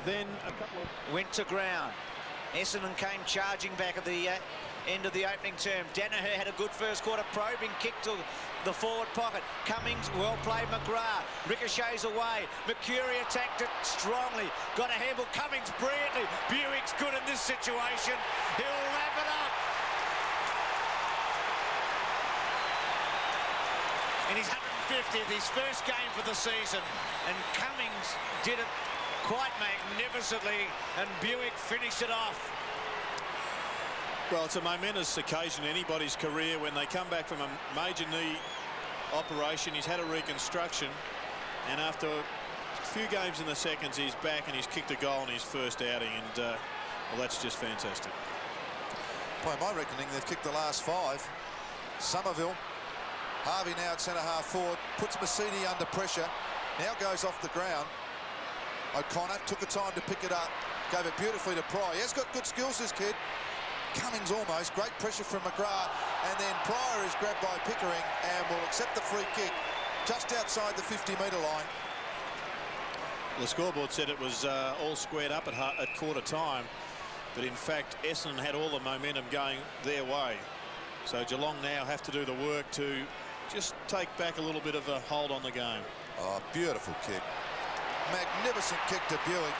then a couple of... Went to ground. Essendon came charging back at the end of the opening term. Danaher had a good first quarter, probing kick to the forward pocket. Cummings, well played. McGrath ricochets away. Mercury attacked it strongly. Got a handle. Cummings brilliantly. Buick's good in this situation. He'll wrap it up. In his 150th, his first game for the season, and Cummings did it quite magnificently, and Buick finished it off. Well, it's a momentous occasion in anybody's career when they come back from a major knee operation. He's had a reconstruction, and after a few games in the seconds, he's back and he's kicked a goal in his first outing, and well, that's just fantastic. By my reckoning, they've kicked the last 5. Somerville, Harvey now at centre half forward, puts Mercedes under pressure, now goes off the ground. O'Connor took the time to pick it up, gave it beautifully to Pryor. He has got good skills, this kid. Cummings almost, great pressure from McGrath, and then Pryor is grabbed by Pickering and will accept the free kick just outside the 50-metre line. The scoreboard said it was all squared up at quarter time, but in fact Essendon had all the momentum going their way. So Geelong now have to do the work to just take back a little bit of a hold on the game. Oh, beautiful kick. Magnificent kick to Buick.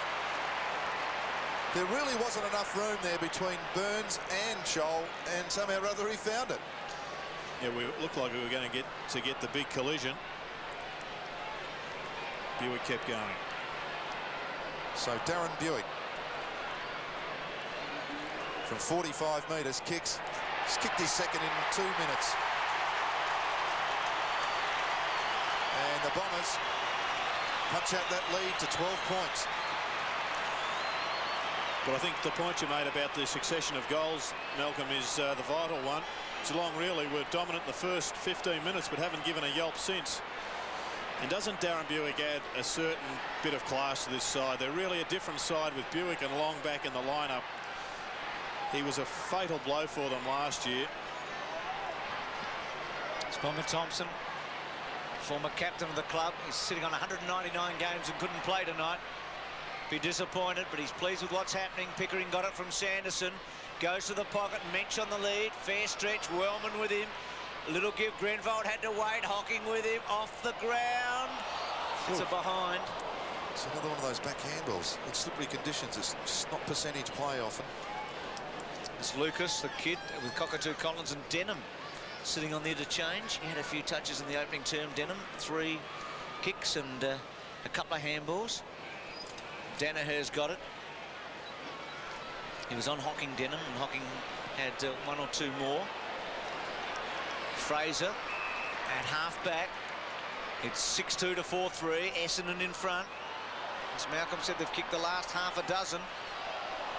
There really wasn't enough room there between Burns and Scholl, and somehow or other he found it. Yeah, we looked like we were going to get the big collision. Buick kept going. So Darren Buick from 45 metres kicks. He's kicked his second in 2 minutes. And the Bombers punch out that lead to 12 points. But I think the point you made about the succession of goals, Malcolm, is the vital one. Geelong really were dominant in the first 15 minutes but haven't given a yelp since. And doesn't Darren Buick add a certain bit of class to this side? They're really a different side with Buick and Long back in the lineup. He was a fatal blow for them last year. Spelman Thompson, former captain of the club, is sitting on 199 games and couldn't play tonight. Be disappointed, but he's pleased with what's happening. Pickering got it from Sanderson, goes to the pocket, Mensch on the lead, fair stretch, Wellman with him, little give, Grenvold had to wait, Hocking with him, off the ground. It's a behind. It's another one of those back handballs. It's slippery conditions, it's just not percentage play often. It's Lucas, the kid, with Cockatoo, Collins and Denham sitting on the interchange. He had a few touches in the opening term, Denham, 3 kicks and a couple of handballs. Danaher's got it. He was on Hocking, Denham, and Hocking had 1 or 2 more. Fraser at half-back. It's 6-2 to 4-3. Essendon in front. As Malcolm said, they've kicked the last half a dozen.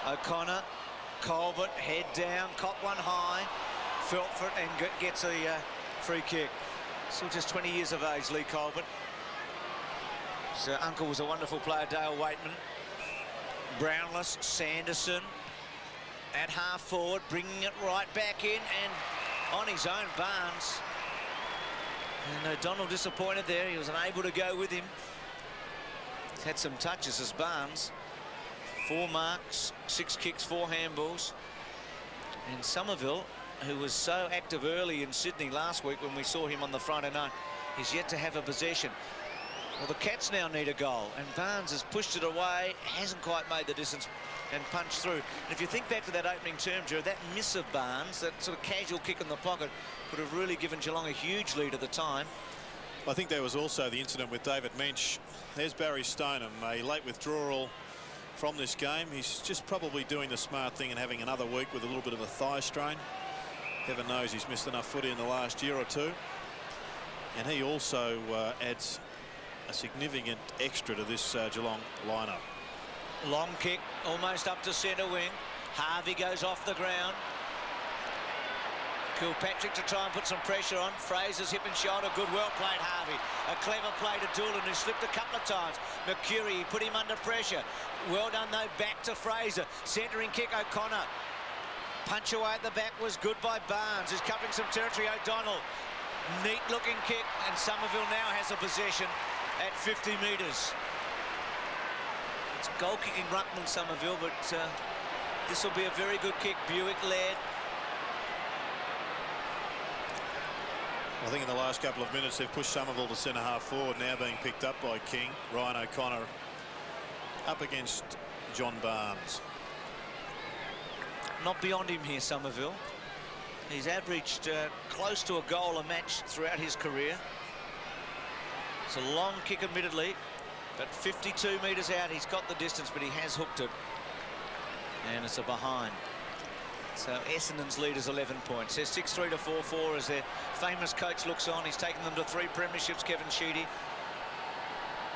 O'Connor, Colbert, head down, cop one high, felt for it and gets a free kick. Still just 20 years of age, Lee Colbert. His uncle was a wonderful player, Dale Waitman. Brownless, Sanderson at half forward, bringing it right back in, and on his own, Barnes. And O'Donnell disappointed there. He was unable to go with him. He's had some touches as Barnes. 4 marks, 6 kicks, 4 handballs. And Somerville, who was so active early in Sydney last week when we saw him on the Friday night, is yet to have a possession. Well, the Cats now need a goal, and Barnes has pushed it away, hasn't quite made the distance and punched through. And if you think back to that opening term, Drew, that miss of Barnes, that sort of casual kick in the pocket, would have really given Geelong a huge lead at the time. I think there was also the incident with David Mensch. There's Barry Stoneham, a late withdrawal from this game. He's just probably doing the smart thing and having another week with a little bit of a thigh strain. Heaven knows he's missed enough footy in the last year or two. And he also adds a significant extra to this Geelong lineup. Long kick, almost up to centre wing. Harvey goes off the ground. Kilpatrick to try and put some pressure on. Fraser's hip and shoulder, good, well played, Harvey. A clever play to Doolan, who slipped a couple of times. Mercury put him under pressure. Well done though, back to Fraser. Centering kick, O'Connor. Punch away at the back was good by Barnes, who's covering some territory. O'Donnell, neat looking kick, and Somerville now has a possession at 50 metres. It's goal-kicking ruckman, Somerville, but this will be a very good kick. Buick led. I think in the last couple of minutes they've pushed Somerville to centre half forward, now being picked up by King. Ryan O'Connor up against John Barnes. Not beyond him here, Somerville. He's averaged close to a goal a match throughout his career. It's a long kick, admittedly, but 52 metres out. He's got the distance, but he has hooked it. And it's a behind. So Essendon's lead is 11 points. They're 6-3 to 4-4 as their famous coach looks on. He's taken them to 3 premierships, Kevin Sheedy.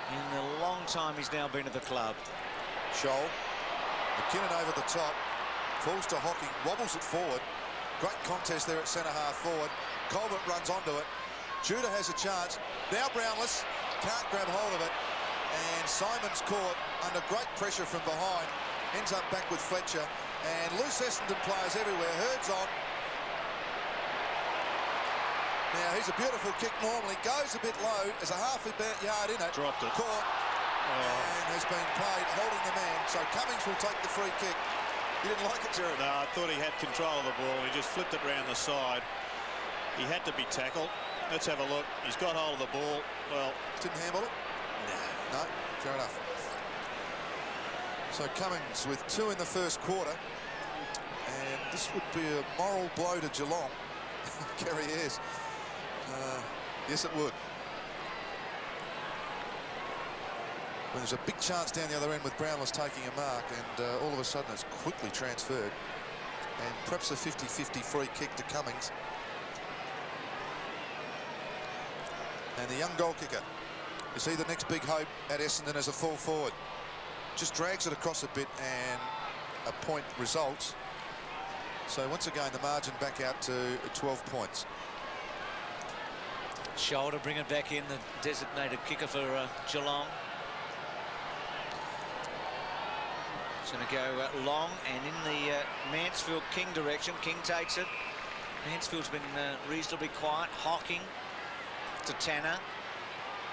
In the long time he's now been at the club. Scholl. McKinnon over the top. Falls to Hocking. Wobbles it forward. Great contest there at centre half forward. Colbert runs onto it. Judah has a chance. Now Brownless can't grab hold of it. And Simon's caught under great pressure from behind. Ends up back with Fletcher. And loose Essendon players everywhere. Hurd's on. Now he's a beautiful kick normally. Goes a bit low. There's a half-yard in it. Dropped it. Caught. And has been played holding the man. So Cummings will take the free kick. You didn't like it, Jared? No, I thought he had control of the ball. He just flipped it round the side. He had to be tackled. Let's have a look. He's got hold of the ball. Well, didn't handle it? No, fair enough. So Cummings with 2 in the first quarter. And this would be a moral blow to Geelong. Kerry Ayres. Yes, it would. When there's a big chance down the other end with Brownless taking a mark, and all of a sudden it's quickly transferred. And perhaps a 50-50 free kick to Cummings. And the young goal kicker is he the next big hope at Essendon as a full forward. Just drags it across a bit and a point results. So once again the margin back out to 12 points. Shoulder bring it back in, the designated kicker for Geelong. It's going to go long and in the Mansfield-King direction. King takes it. Mansfield's been reasonably quiet. Hocking to Tanner.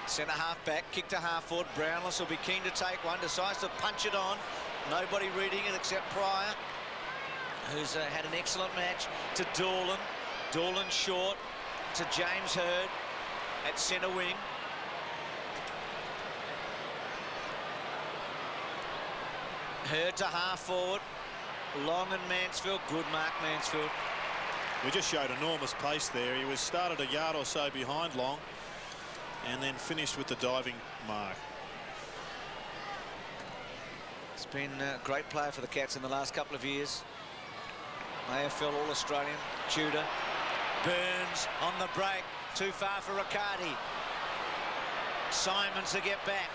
Centre half back, kick to half forward. Brownless will be keen to take one. Decides to punch it on. Nobody reading it except Pryor, who's had an excellent match. To Dorlan. Dorlan short to James Hurd at centre wing. Hurd to half forward. Long and Mansfield. Good mark, Mansfield. we just showed enormous pace there. He was started a yard or so behind Long and then finished with the diving mark. It's been a great player for the Cats in the last couple of years. AFL All-Australian. Tudor. Burns on the break. Too far for Riccardi. Simons to get back.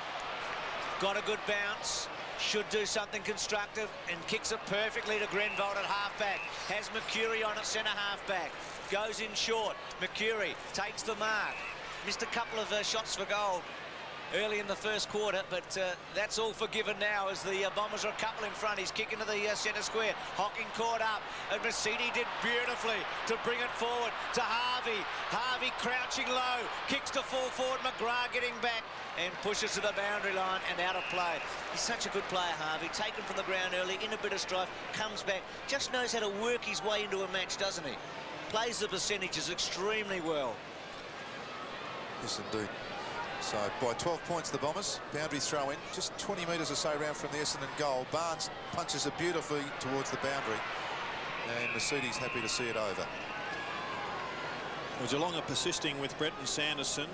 Got a good bounce. Should do something constructive and kicks it perfectly to Grenvold at halfback. Has Mercury on at centre halfback. Goes in short. Mercury takes the mark. Missed a couple of shots for goal early in the first quarter, but that's all forgiven now as the Bombers are a couple in front. He's kicking to the centre square. Hocking caught up, and Mercedes did beautifully to bring it forward to Harvey. Harvey crouching low, kicks to full forward. McGrath getting back and pushes to the boundary line and out of play. He's such a good player, Harvey. Taken from the ground early, in a bit of strife, comes back, just knows how to work his way into a match, doesn't he? Plays the percentages extremely well. Yes, indeed. So by 12 points, the Bombers. Boundary throw in, just 20 metres or so round from the Essendon goal. Barnes punches it beautifully towards the boundary, and Mercedes happy to see it over. Well, Geelong are persisting with Bretton Sanderson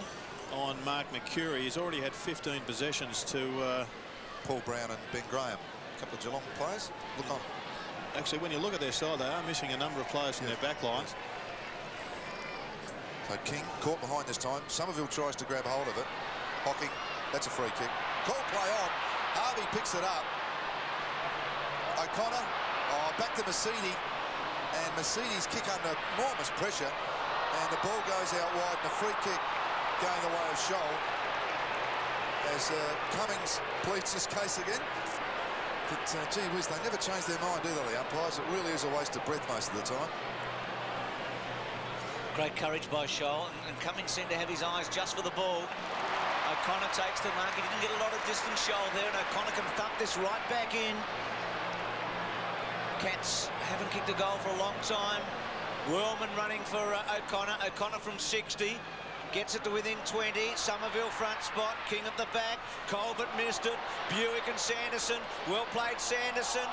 on Mark Mercury. He's already had 15 possessions to Paul Brown and Ben Graham. A couple of Geelong players. Look on. Actually, when you look at their side, they are missing a number of players from their back lines. So King caught behind this time. Somerville tries to grab hold of it. Hocking, that's a free kick. Call play on. Harvey picks it up. O'Connor, back to Mercedes. And Mercedes kick under enormous pressure. And the ball goes out wide, and a free kick going the way of Scholl. As Cummings pleads his case again. But gee whiz, they never change their mind, do they, the umpires? It really is a waste of breath most of the time. Great courage by Scholl, and Cummings seemed to have his eyes just for the ball. O'Connor takes the mark. He didn't get a lot of distance shoal there, and O'Connor can thump this right back in. Cats haven't kicked a goal for a long time. Whirlman running for O'Connor. O'Connor from 60. Gets it to within 20. Somerville front spot. King at the back. Colbert missed it. Buick and Sanderson. Well played, Sanderson.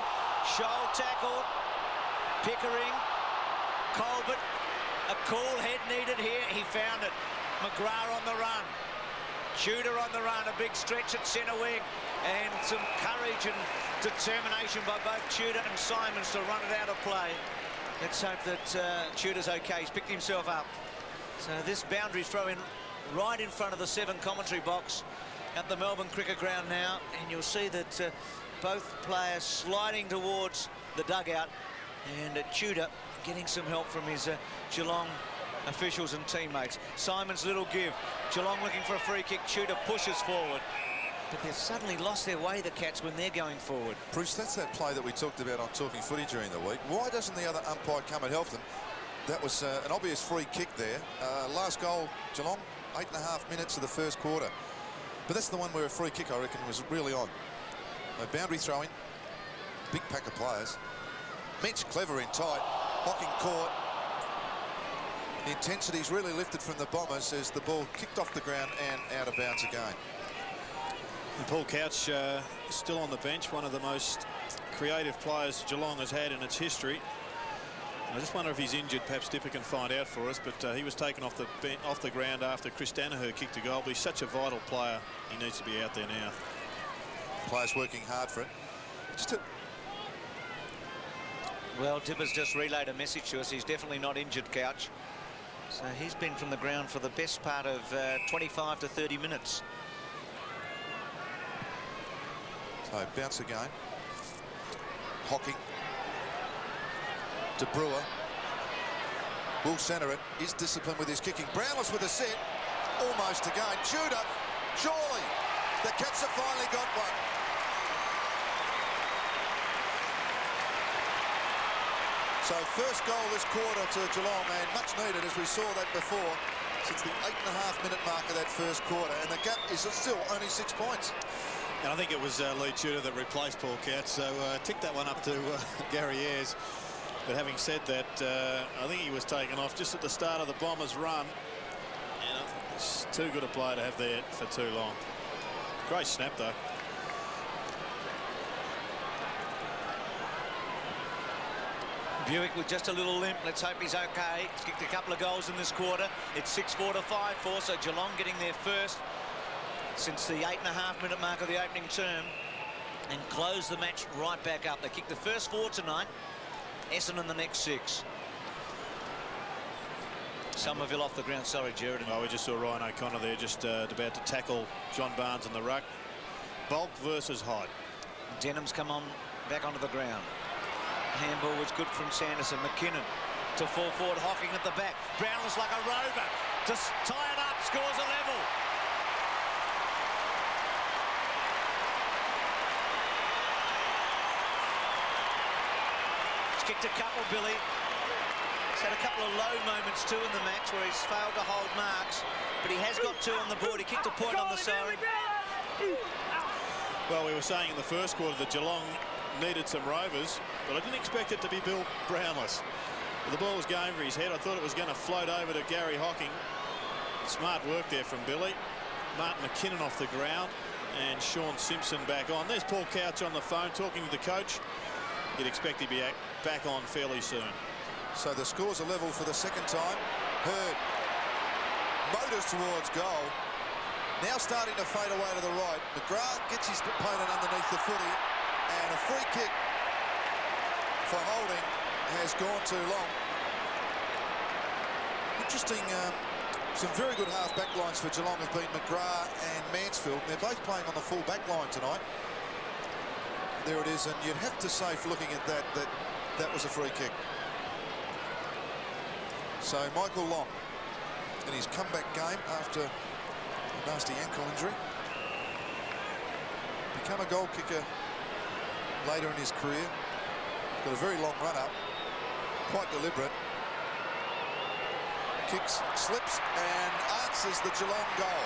Shoal tackled. Pickering. Colbert. A cool head needed here. He found it. McGrath on the run. Tudor on the run. A big stretch at centre wing. And some courage and determination by both Tudor and Simons to run it out of play. Let's hope that Tudor's okay. He's picked himself up. So this boundary throw in right in front of the 7 commentary box at the Melbourne Cricket Ground now. And you'll see that both players sliding towards the dugout. And Tudor getting some help from his Geelong officials and teammates. Simon's little give. Geelong looking for a free kick. Tudor pushes forward. But they've suddenly lost their way, the Cats, when they're going forward. Bruce, that's that play that we talked about on Talking Footy during the week. Why doesn't the other umpire come and help them? That was an obvious free kick there. Last goal, Geelong, 8.5 minutes of the first quarter. But that's the one where a free kick, I reckon, was really on. A boundary throwing, big pack of players. Mitch clever in tight, Hocking caught. The intensity's really lifted from the Bombers as the ball kicked off the ground and out of bounds again. And Paul Couch still on the bench, one of the most creative players Geelong has had in its history. I just wonder if he's injured. Perhaps Dipper can find out for us, but he was taken off the ground after Chris Danaher kicked a goal. But he's such a vital player. He needs to be out there now. Players working hard for it. Well, Dipper's just relayed a message to us. He's definitely not injured, Couch. So he's been from the ground for the best part of 25 to 30 minutes. So bounce again. Hocking. De Brewer will centre it. He's disciplined with his kicking. Brownless with a set. Almost again. Tudor. Surely. The Cats have finally got one. So first goal this quarter to Geelong, and much needed, as we saw that before, since the 8.5 minute mark of that first quarter. And the gap is still only 6 points. And I think it was Lee Tudor that replaced Paul Couch, so tick that one up to Gary Ayres. But having said that, I think he was taken off just at the start of the Bombers' run. And I think it's too good a player to have there for too long. Great snap, though. Buick with just a little limp. Let's hope he's okay. He's kicked a couple of goals in this quarter. It's 6-4 to 5-4, so Geelong getting their first since the 8.5 minute mark of the opening term and close the match right back up. They kicked the first 4 tonight. Essendon the next 6. Somerville off the ground. Sorry, Jared. Oh, we just saw Ryan O'Connor there just about to tackle John Barnes in the ruck. Bulk versus height. Denham's come on back onto the ground. Handball was good from Sanderson. McKinnon to fall forward. Hocking at the back. Brownless like a rover. Just tie it up. Scores a level. He's kicked a couple, Billy. He's had a couple of low moments too in the match where he's failed to hold marks, but he has got 2 on the board. He kicked a point on the siren. Well, we were saying in the first quarter that Geelong needed some rovers, but I didn't expect it to be Bill Brownless. The ball was going for his head. I thought it was going to float over to Gary Hocking. Smart work there from Billy. Martin McKinnon off the ground and Sean Simpson back on. There's Paul Couch on the phone talking to the coach. You'd expect he'd be back on fairly soon. So the scores are level for the second time. Hurd motors towards goal. Now starting to fade away to the right. McGrath gets his opponent underneath the footy, and a free kick for holding has gone too long. Interesting, some very good half back lines for Geelong have been McGrath and Mansfield. They're both playing on the full back line tonight. There it is, and you'd have to say, for looking at that was a free kick. So Michael Long in his comeback game after a nasty ankle injury, become a goal kicker later in his career. Got a very long run up, quite deliberate. Kicks, slips and answers the Geelong goal.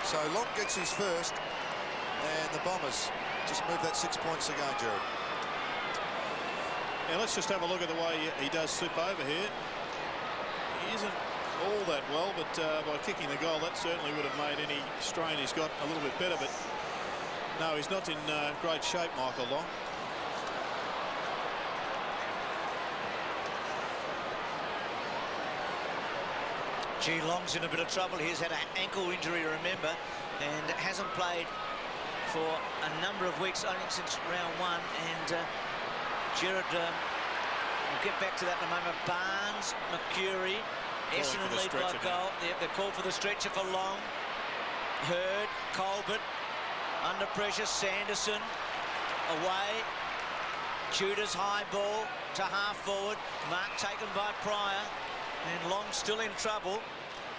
So Long gets his first, and the Bombers just move that 6 points again, Jared. Yeah, let's just have a look at the way he does slip over here. He isn't all that well, but by kicking the goal, that certainly would have made any strain he's got a little bit better. But no, he's not in great shape, Michael Long. Geelong's in a bit of trouble. He's had an ankle injury, remember, and hasn't played for a number of weeks, I think since round 1. And Gerard, we'll get back to that in a moment. Barnes, Mercury, Essendon lead by goal. They're called for the stretcher for Long. Hurd, Colbert, under pressure, Sanderson, away. Tudor's high ball to half forward. Mark taken by Pryor. And Long still in trouble.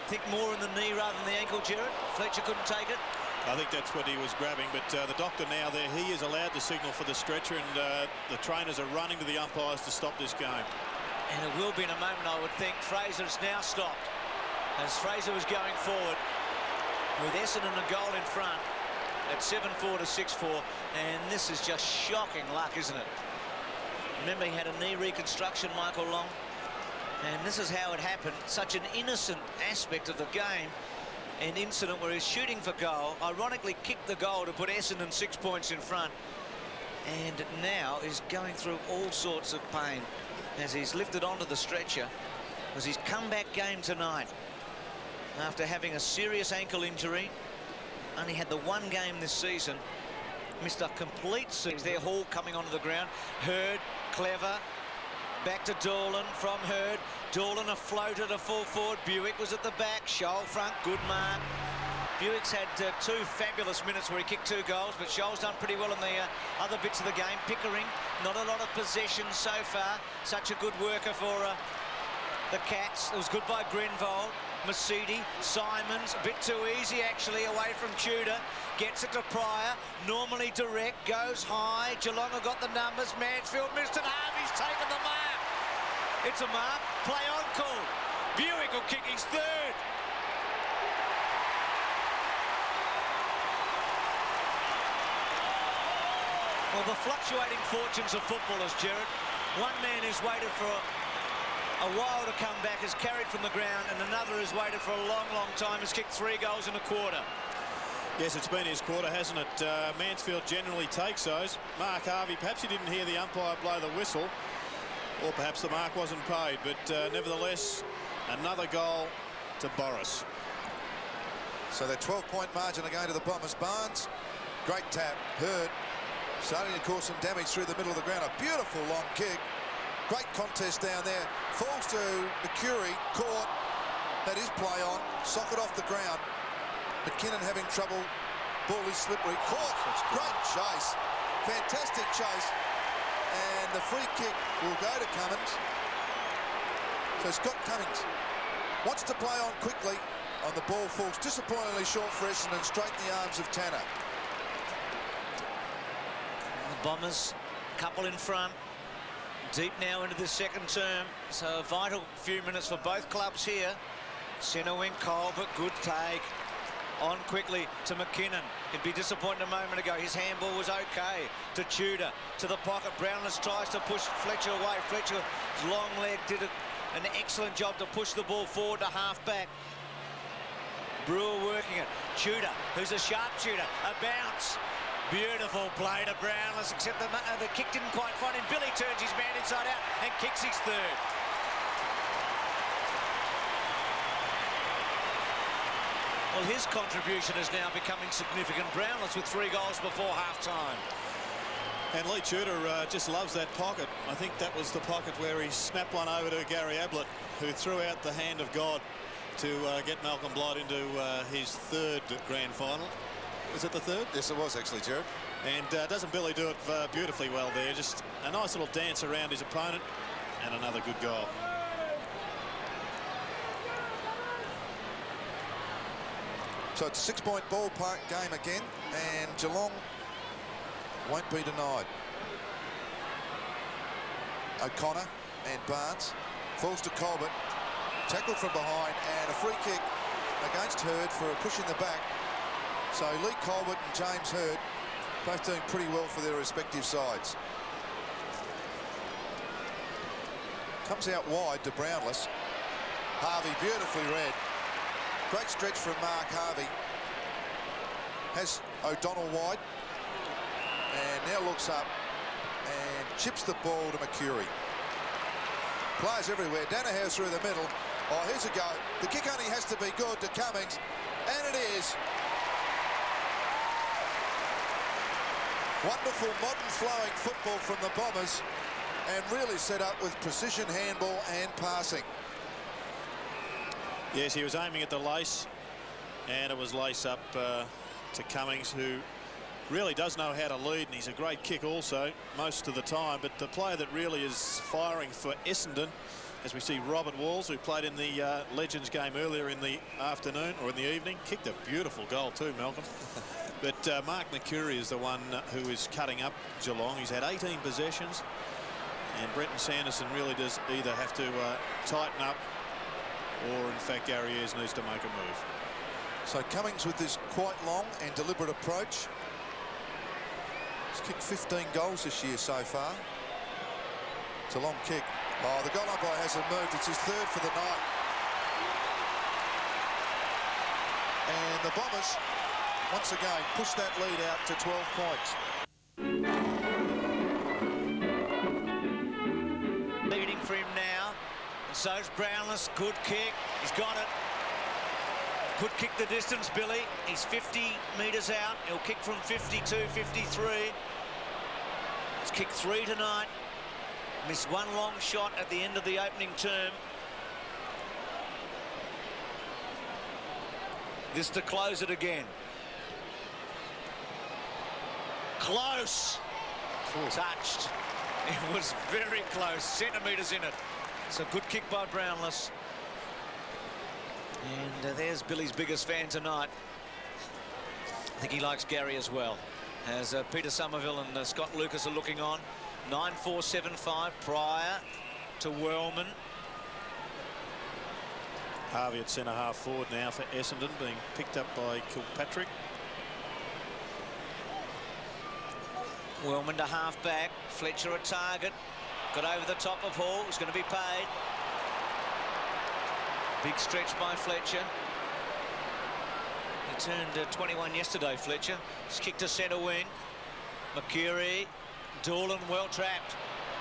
Think more in the knee rather than the ankle, Gerard. Fletcher couldn't take it. I think that's what he was grabbing, but the doctor now there, he is allowed to signal for the stretcher, and the trainers are running to the umpires to stop this game. And it will be in a moment, I would think. Fraser's now stopped as Fraser was going forward with Essendon a goal in front at 7-4 to 6-4, and this is just shocking luck, isn't it? Remember, he had a knee reconstruction, Michael Long, and this is how it happened. Such an innocent aspect of the game, an incident where he's shooting for goal, ironically kicked the goal to put Essendon 6 points in front, and now is going through all sorts of pain as he's lifted onto the stretcher, as his comeback game tonight after having a serious ankle injury. Only had the one game this season, missed a complete season. There, Hall coming onto the ground. Hurd, clever, back to Dorlan from Hurd. Dorlan a floater to full forward. Buick was at the back. Scholl front, good mark. Buick's had 2 fabulous minutes where he kicked 2 goals, but Scholl's done pretty well in the other bits of the game. Pickering, not a lot of possession so far. Such a good worker for the Cats. It was good by Grenvold. Masidi, Simons, a bit too easy actually, away from Tudor. Gets it to Pryor, normally direct, goes high. Geelong have got the numbers. Mansfield missed it. Harvey's taken the mark. It's a mark. Play on call. Buick will kick his 3rd. Well, the fluctuating fortunes of footballers, Gerard. One man who's waited for a while to come back has carried from the ground, and another has waited for a long, long time, has kicked 3 goals in a quarter. Yes, it's been his quarter, hasn't it? Mansfield generally takes those. Mark Harvey, perhaps he didn't hear the umpire blow the whistle, or perhaps the mark wasn't paid, but nevertheless, another goal to Boris. So that 12-point margin again to the Bombers. Barnes, great tap. Hurd starting to cause some damage through the middle of the ground. A beautiful long kick. Great contest down there. Falls to Mercury, caught. That is play on. Socket off the ground. McKinnon having trouble. Ball is slippery. Caught. Great chase. Fantastic chase. And the free kick will go to Cummins. So Scott Cummins wants to play on quickly. On the ball falls disappointingly short for Essendon, straight in the arms of Tanner. The Bombers, couple in front. Deep now into the second term, so a vital few minutes for both clubs here. Centre wing, Colbert, good take. On quickly to McKinnon. He'd be disappointed a moment ago. His handball was okay. To Tudor, to the pocket. Brownless tries to push Fletcher away. Fletcher's long leg did an excellent job to push the ball forward to half back. Brewer working it. Tudor, who's a sharpshooter. A bounce. Beautiful play to Brownless, except the kick didn't quite find him. Billy turns his man inside out and kicks his 3rd. Well, his contribution is now becoming significant. Brownless with 3 goals before half-time. And Lee Tudor just loves that pocket. I think that was the pocket where he snapped one over to Gary Ablett, who threw out the hand of God to get Malcolm Blight into his 3rd grand final. Is it the 3rd? Yes, it was actually, Gerard. And doesn't Billy do it beautifully well there? Just a nice little dance around his opponent, and another good goal. So it's a 6-point ballpark game again, and Geelong won't be denied. O'Connor and Barnes. Falls to Colbert. Tackled from behind, and a free kick against Hurd for a push in the back. So Lee Colbert and James Hurd both doing pretty well for their respective sides. Comes out wide to Brownless. Harvey beautifully read. Great stretch from Mark Harvey. Has O'Donnell wide. And now looks up and chips the ball to McCurry. Players everywhere. Danaher through the middle. Oh, here's a go. The kick only has to be good to Cummings. And it is. Wonderful modern flowing football from the Bombers. And really set up with precision handball and passing. Yes, he was aiming at the lace, and it was lace up to Cummings, who really does know how to lead, and he's a great kick also most of the time. But the player that really is firing for Essendon, as we see Robert Walls, who played in the Legends game earlier in the afternoon or in the evening, kicked a beautiful goal too, Malcolm. But Mark McCurry is the one who is cutting up Geelong. He's had 18 possessions. And Brenton Sanderson really does either have to tighten up, or in fact Gary Ayres needs to make a move. So Cummings with this quite long and deliberate approach. He's kicked 15 goals this year so far. It's a long kick. Oh, the goal umpire hasn't moved. It's his third for the night. And the Bombers once again push that lead out to 12 points. Leading for him now, and so's Brownless. Good kick, he's got it. Could kick the distance, Billy. He's 50 metres out. He'll kick from 52, 53. He's kicked 3 tonight. Missed one long shot at the end of the opening term. This to close it again. Close. Touched. It was very close, centimetres in it. It's a good kick by Brownless. And there's Billy's biggest fan tonight. I think he likes Gary as well. As Peter Somerville and Scott Lucas are looking on. 9-4-7-5 prior to Wellman. Harvey at centre half forward now for Essendon, being picked up by Kilpatrick. Wellman to half back. Fletcher a target. Got over the top of Hall. He's going to be paid. Big stretch by Fletcher. He turned 21 yesterday, Fletcher. He's kicked to centre wing. McCurry. Doolan well trapped.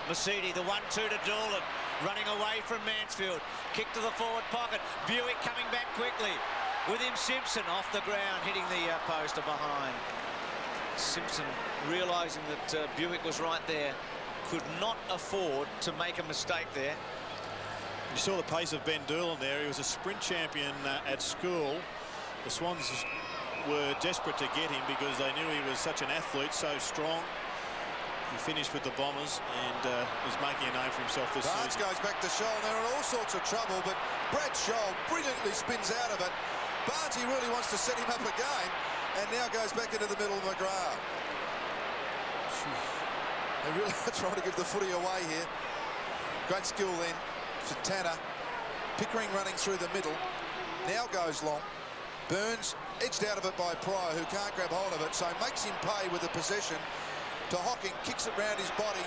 Masidi, the 1-2 to Doolan. Running away from Mansfield. Kick to the forward pocket. Buick coming back quickly. With him Simpson off the ground, hitting the post or behind. Simpson realising that Buick was right there. Could not afford to make a mistake there. You saw the pace of Ben Doolan there. He was a sprint champion at school. The Swans were desperate to get him because they knew he was such an athlete, so strong. He finished with the Bombers and is making a name for himself this season. Barnes goes back to Scholl. They're in all sorts of trouble, but Brad Scholl brilliantly spins out of it. Barnes, he really wants to set him up again, and now goes back into the middle of McGrath. They really are trying to give the footy away here. Great skill then for Tanner. Pickering running through the middle. Now goes long. Burns edged out of it by Pryor, who can't grab hold of it, so makes him pay with the possession. To Hocking, kicks it round his body.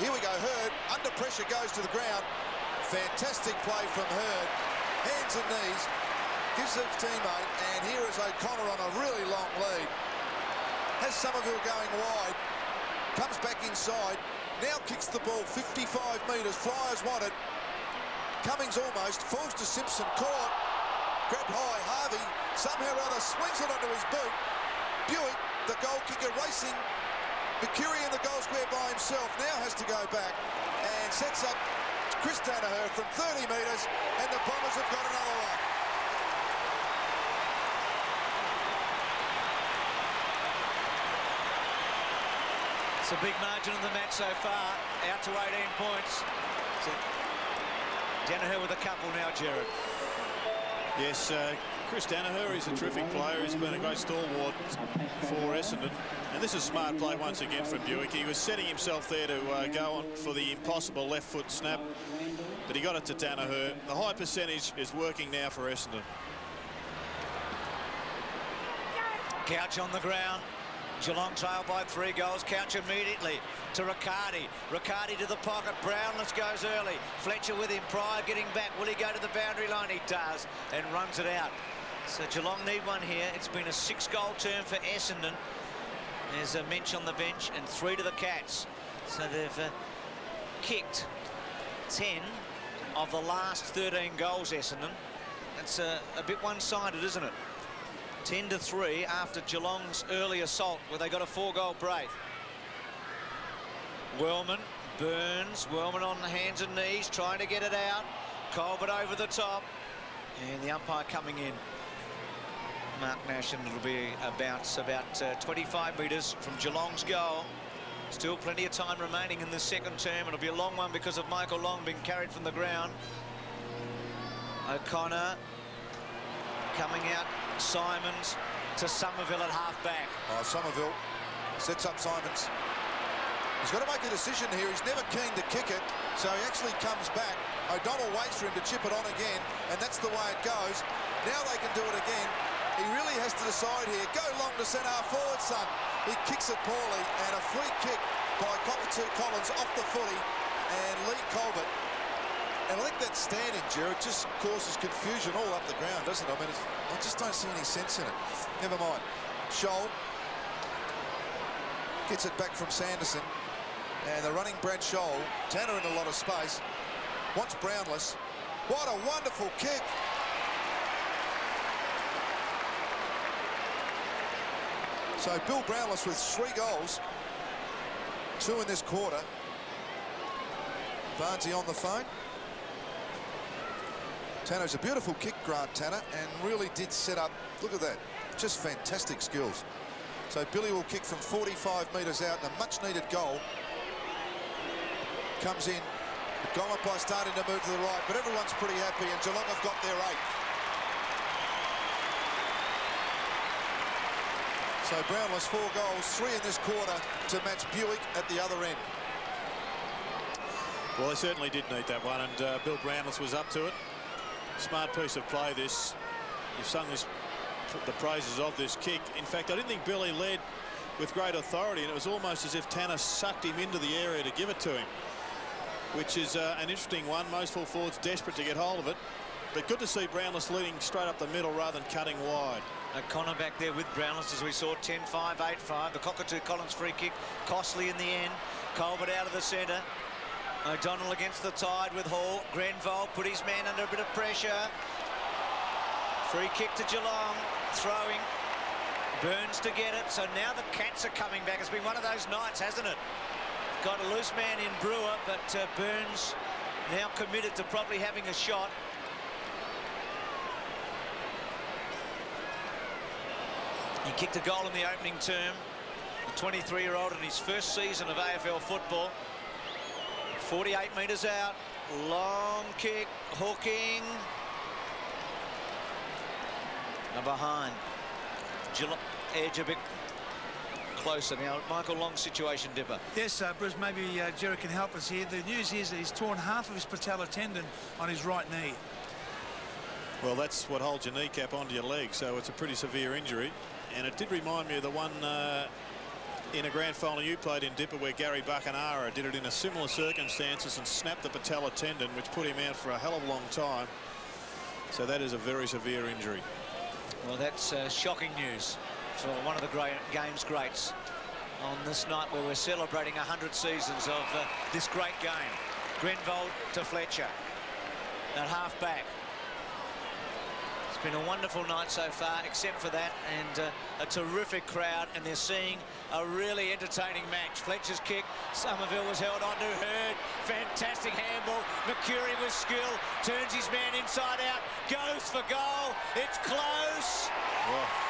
Here we go, Hurd, under pressure, goes to the ground. Fantastic play from Hurd. Hands and knees, gives it to his teammate, and here is O'Connor on a really long lead. Has Somerville going wide, comes back inside, now kicks the ball 55 metres, Flyers want it. Cummings almost, falls to Simpson, caught, grabbed high, Harvey, somehow or other swings it onto his boot. Buick, the goal kicker, racing. McCurry in the goal square by himself, now has to go back and sets up Chris Danaher from 30 metres, and the Bombers have got another one. It's a big margin of the match so far, out to 18 points. So Danaher with a couple now, Gerard. Yes, Chris Danaher, he's a terrific player. He's been a great stalwart for Essendon. And this is smart play once again from Buick. He was setting himself there to go on for the impossible left foot snap, but he got it to Danaher. The high percentage is working now for Essendon. Couch on the ground. Geelong trail by 3 goals. Couch immediately to Riccardi. Riccardi to the pocket. Brownless goes early. Fletcher with him. Pryor getting back. Will he go to the boundary line? He does, and runs it out. So Geelong need one here. It's been a 6-goal term for Essendon. There's a Minch on the bench and 3 to the Cats. So they've kicked 10 of the last 13 goals, Essendon. That's a bit one-sided, isn't it? 10-3 after Geelong's early assault, where they got a 4-goal break. Wellman, Burns, Wellman on the hands and knees, trying to get it out. Colbert over the top, and the umpire coming in. Mark Nash, and it'll be about 25 metres from Geelong's goal. Still plenty of time remaining in the second term. It'll be a long one because of Michael Long being carried from the ground. O'Connor coming out. Simons to Somerville at half-back. Oh, Somerville sets up Simons. He's got to make a decision here. He's never keen to kick it, so he actually comes back. O'Donnell waits for him to chip it on again, and that's the way it goes. Now they can do it again. He really has to decide here. Go long to centre forward, son. He kicks it poorly, and a free kick by Cockatoo Collins off the footy, and Lee Colbert. And I think that standing, Gerard, just causes confusion all up the ground, doesn't it? I mean, I just don't see any sense in it. Never mind. Scholl gets it back from Sanderson, and the running Brad Scholl, Tanner in a lot of space, wants Brownless. What a wonderful kick. So Bill Brownless with 3 goals, 2 in this quarter. Barnesy on the phone. Tanner's a beautiful kick, Grant Tanner, and really did set up. Look at that, just fantastic skills. So Billy will kick from 45 metres out, and a much-needed goal comes in. The goal umpire starting to move to the right, but everyone's pretty happy, and Geelong have got their 8. So Brownless 4 goals, 3 in this quarter to match Buick at the other end. Well, they certainly did need that one, and Bill Brownless was up to it. Smart piece of play, this. You've sung the praises of this kick. In fact, I didn't think Billy led with great authority, and it was almost as if Tanner sucked him into the area to give it to him, which is an interesting one. Most full forwards desperate to get hold of it, but good to see Brownless leading straight up the middle rather than cutting wide. O'Connor back there with Brownless, as we saw, 10-5, 8-5. The Cockatoo Collins free kick, costly in the end. Colbert out of the centre. O'Donnell against the tide with Hall. Grenville put his man under a bit of pressure. Free kick to Geelong. Throwing. Burns to get it. So now the Cats are coming back. It's been one of those nights, hasn't it? Got a loose man in Brewer, but Burns now committed to probably having a shot. He kicked a goal in the opening term. The 23-year-old in his first season of AFL football. 48 metres out. Long kick. Hooking. Now behind. Edge a bit closer now. Michael Long's situation, Dipper. Yes, Bruce, maybe Jerry can help us here. The news is that he's torn half of his patellar tendon on his right knee. Well, that's what holds your kneecap onto your leg, so it's a pretty severe injury. And it did remind me of the one in a grand final you played in, Dipper, where Gary Buckenara did it in a similar circumstances and snapped the patellar tendon, which put him out for a hell of a long time. So that is a very severe injury. Well, that's shocking news for one of the game's greats on this night where we're celebrating 100 seasons of this great game. Grenville to Fletcher at half-back. It's been a wonderful night so far, except for that, and a terrific crowd, and they're seeing a really entertaining match. Fletcher's kick, Somerville was held on to Hurd. Fantastic handball. Mercury with skill, turns his man inside out, goes for goal. It's close. Whoa.